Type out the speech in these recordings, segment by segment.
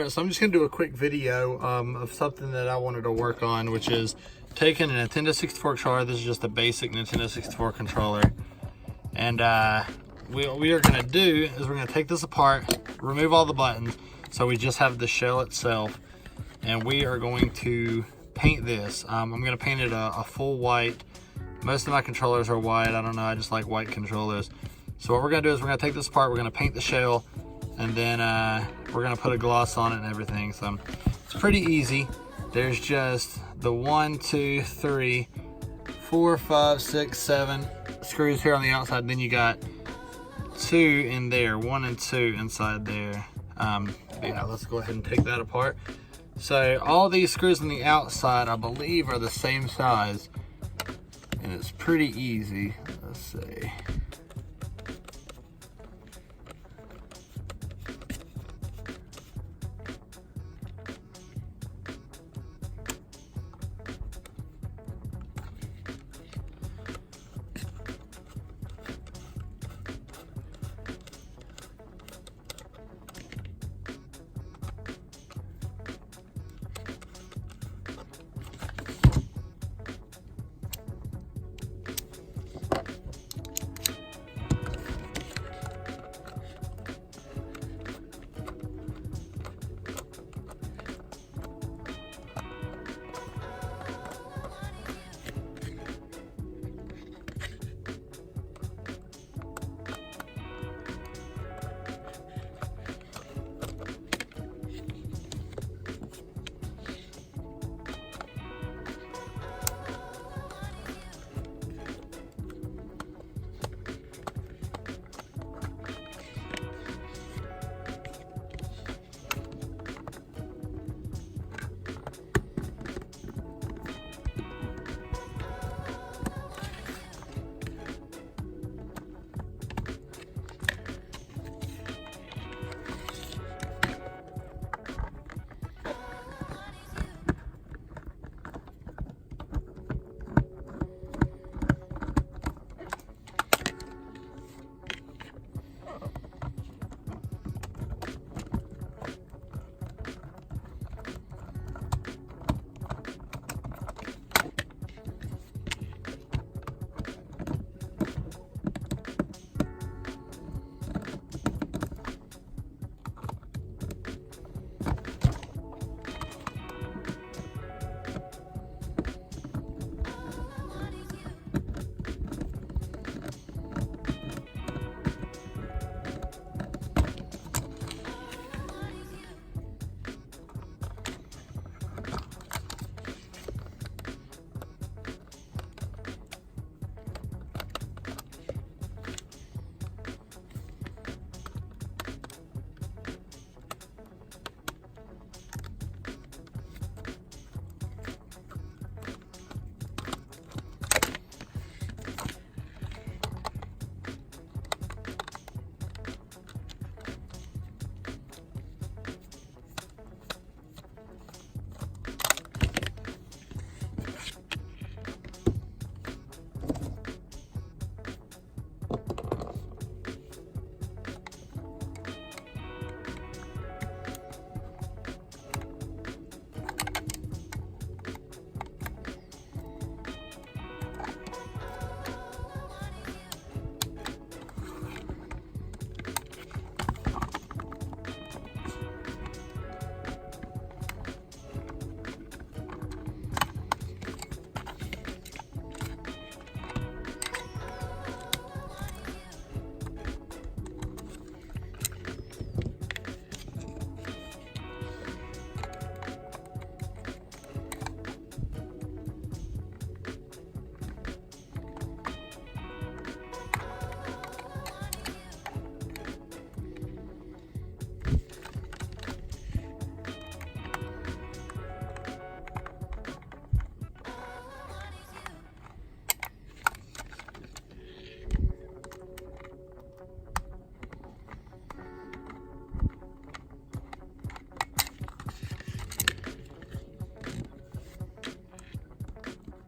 Alright, so I'm just going to do a quick video of something that I wanted to work on, which is taking a Nintendo 64 controller. This is just a basic Nintendo 64 controller. And what we are going to do is we're going to take this apart, remove all the buttons, so we just have the shell itself. And we are going to paint this. I'm going to paint it a full white. Most of my controllers are white. I don't know, I just like white controllers. So what we're going to do is we're going to take this apart, we're going to paint the shell, and then we're gonna put a gloss on it and everything. So it's pretty easy. There's just the 1, 2, 3, 4, 5, 6, 7 screws here on the outside. Then you got 2 in there, 1 and 2 inside there. Yeah, let's go ahead and take that apart. So all these screws on the outside, I believe, are the same size, and it's pretty easy. Let's see.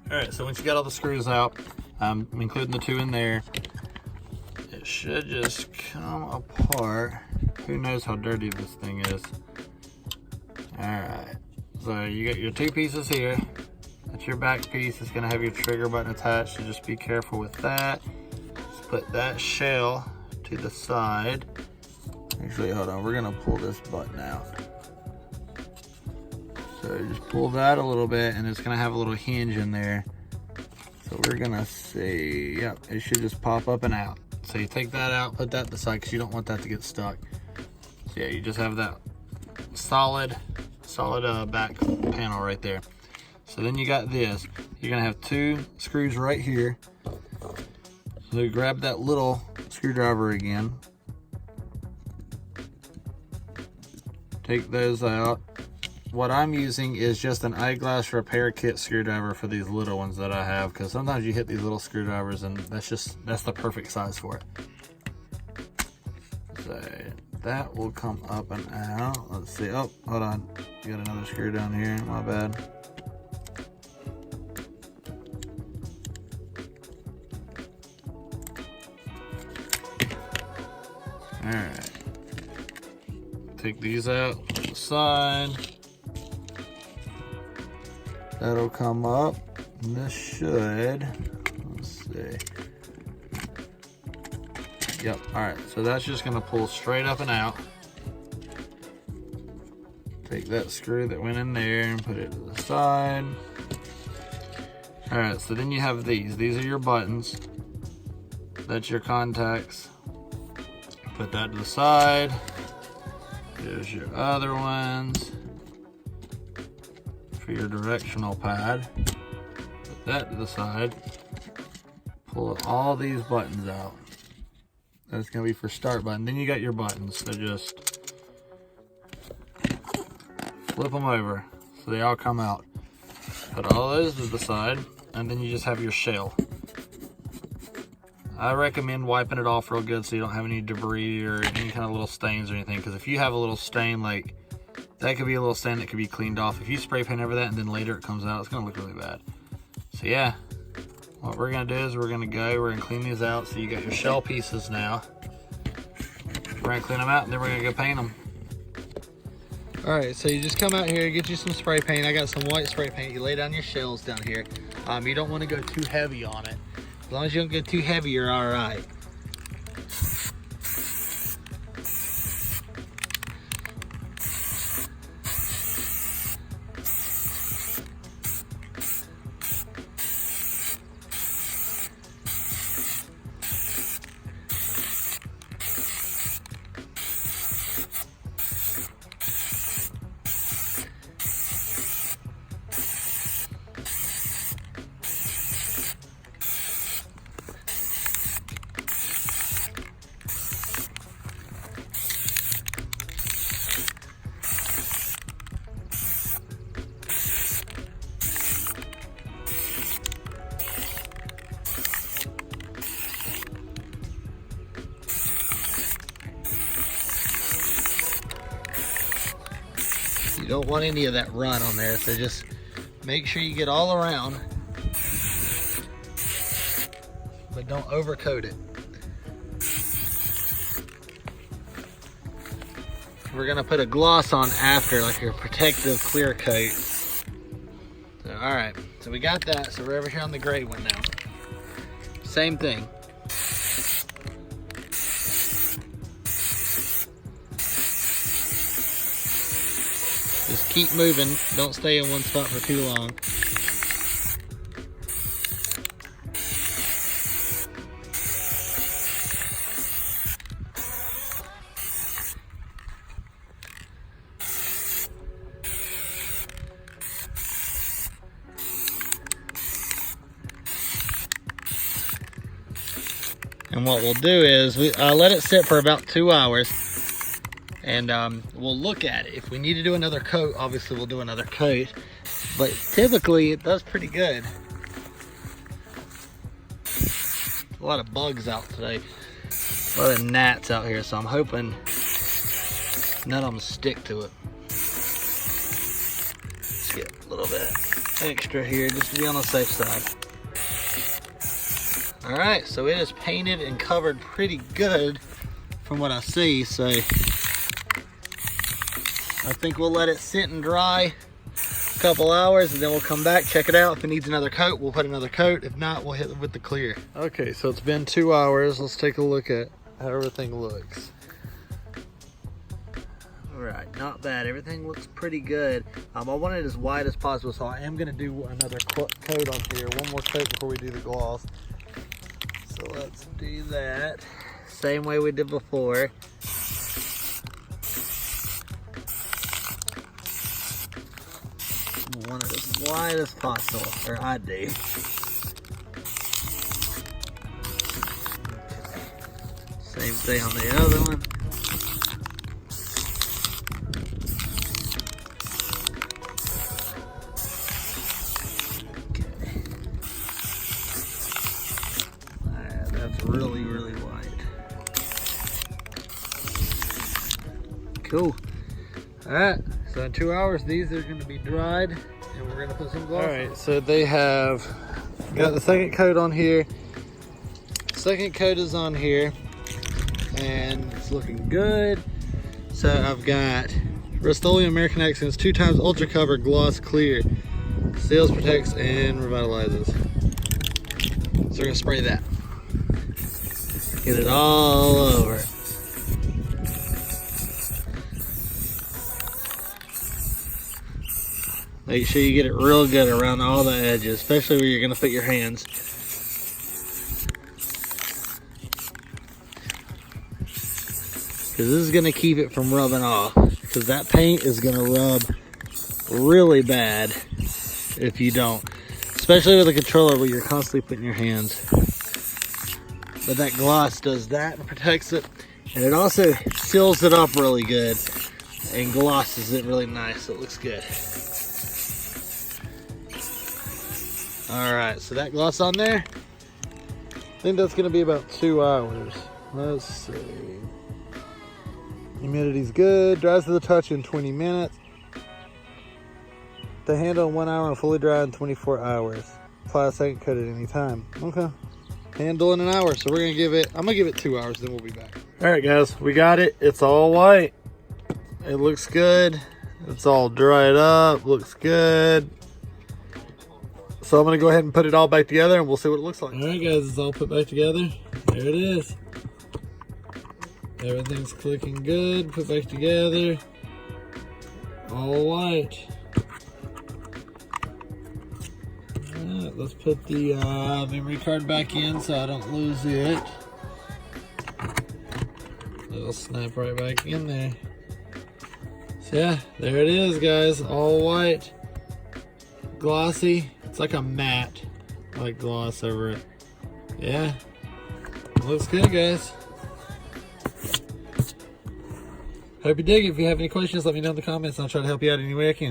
All right, so once you got all the screws out, including the 2 in there, it should just come apart. Who knows how dirty this thing is. Alright, so you got your two pieces here. That's your back piece. It's gonna have your trigger button attached, so just be careful with that. Let's put that shell to the side. Actually, hold on, we're gonna pull this button out. So just pull that a little bit, and it's gonna have a little hinge in there. So we're gonna see, yep, it should just pop up and out. So you take that out, put that to the side, because you don't want that to get stuck. So yeah, you just have that solid back panel right there. So then you got this. You're gonna have two screws right here. So you grab that little screwdriver again. Take those out. What I'm using is just an eyeglass repair kit screwdriver for these little ones that I have, because sometimes you hit these little screwdrivers and that's the perfect size for it. So that will come up and out. Let's see. Oh, hold on. You got another screw down here. My bad. Alright. Take these out to the side. That'll come up. And this should, let's see. Yep, alright, so that's just gonna pull straight up and out. Take that screw that went in there and put it to the side. Alright, so then you have these. These are your buttons. That's your contacts. Put that to the side. There's your other ones for your directional pad. Put that to the side. Pull all these buttons out. That's gonna be for start button. Then you got your buttons. So just flip them over so they all come out. Put all those to the side, and then you just have your shell. I recommend wiping it off real good so you don't have any debris or any kind of little stains or anything, because if you have a little stain, like that could be a little stain that could be cleaned off. If you spray paint over that and then later it comes out, it's gonna look really bad. So yeah, what we're gonna do is we're gonna clean these out. So you got your shell pieces now. We're gonna clean them out and then we're gonna go paint them. All right, so you just come out here, get you some spray paint. I got some white spray paint. You lay down your shells down here. You don't wanna go too heavy on it. As long as you don't get too heavy, you're all right. You don't want any of that run on there, so just make sure you get all around, but don't overcoat it. We're gonna put a gloss on after, like a protective clear coat. So, all right, so we got that. So we're over here on the gray one now. Same thing. Just keep moving, don't stay in one spot for too long. And what we'll do is let it sit for about 2 hours. And we'll look at it. If we need to do another coat, obviously we'll do another coat. But typically it does pretty good. A lot of bugs out today. A lot of gnats out here, so I'm hoping none of them stick to it. Let's get a little bit extra here just to be on the safe side. All right, so it is painted and covered pretty good from what I see, so. I think we'll let it sit and dry a couple hours, and then we'll come back, check it out. If it needs another coat, we'll put another coat. If not, we'll hit it with the clear. Okay, so it's been 2 hours. Let's take a look at how everything looks. All right, not bad. Everything looks pretty good. I want it as wide as possible, so I am gonna do another coat on here. One more coat before we do the gloss. So let's do that. Same way we did before. I want it as wide as possible, or I do. Okay. Same thing on the other one. Really, really wide. Cool. All right, so in 2 hours, these are going to be dried, and we're going to put some gloss. All right, so they have got the second coat on here. Second coat is on here, and it's looking good. So I've got Rust-Oleum American Accents 2x Ultra Cover Gloss Clear. Seals, protects, and revitalizes. So we're going to spray that. Get it all over. Make sure you get it real good around all the edges, especially where you're going to put your hands. Because this is going to keep it from rubbing off. Because that paint is going to rub really bad if you don't. Especially with a controller where you're constantly putting your hands. But that gloss does that and protects it, and it also seals it up really good and glosses it really nice, so it looks good. All right, so that gloss on there, I think that's gonna be about 2 hours. Let's see. Humidity's good, dries to the touch in 20 minutes. The handle in 1 hour and fully dry in 24 hours. Apply a second coat at any time. Okay. Handle in an hour, so we're gonna give it, I'm gonna give it 2 hours, then we'll be back. All right guys, we got it. It's all white. It looks good. It's all dried up, looks good. So I'm gonna go ahead and put it all back together and we'll see what it looks like. All right guys, it's all put back together. There it is. Everything's clicking good, put back together. All white. Let's put the memory card back in so I don't lose it. It'll snap right back in there. So yeah, there it is guys, all white, glossy. It's like a matte, like gloss over it. Yeah, looks good guys. Hope you dig it. If you have any questions, let me know in the comments and I'll try to help you out any way I can.